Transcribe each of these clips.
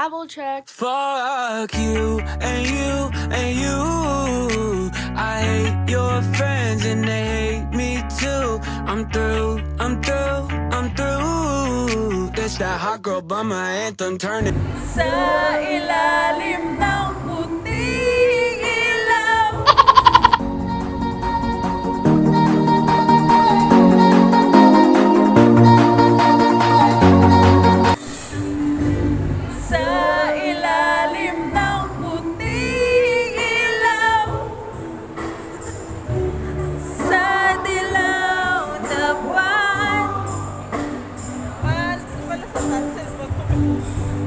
travel check. Fuck you and you and you. I hate your friends and they hate me too. I'm through, I'm through, I'm through. This that hot girl by my anthem turning. Sa ilalim ng puting ilaw. Sa ilalim ng puting ilaw. Sa dilaw na buwan. Wala sa cancel po ito.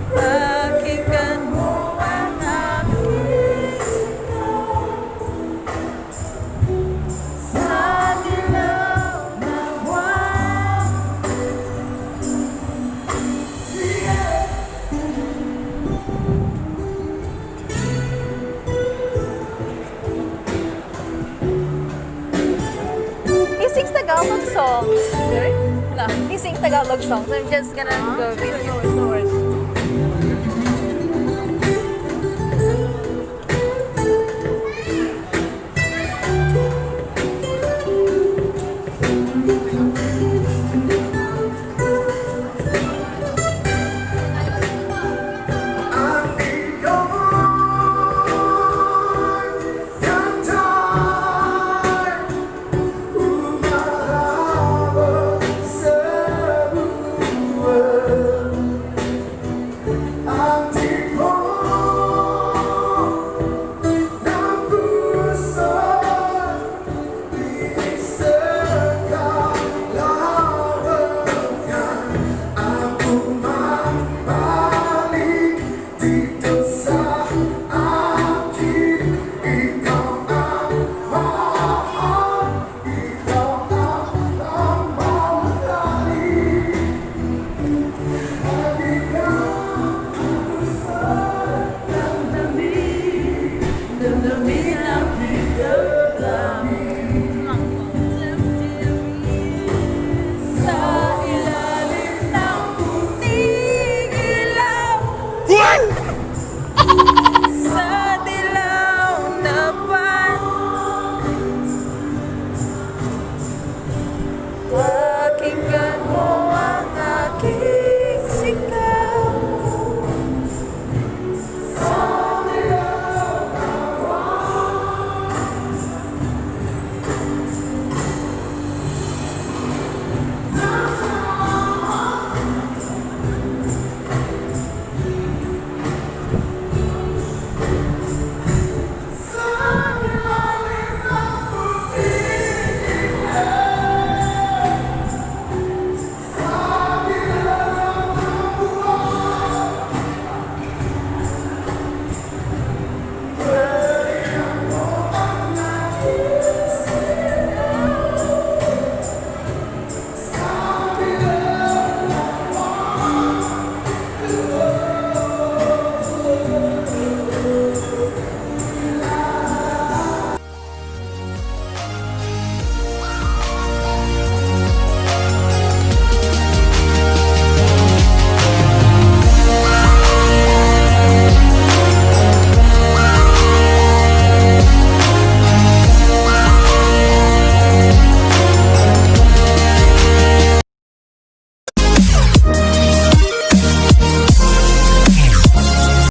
Pakinggan mo ang aking sigaw. Sa dilaw na buwan. He sings Tagalog songs. Sorry? Wala. He sings Tagalog songs. I'm just gonna go with you. Damdamin ang higit lang.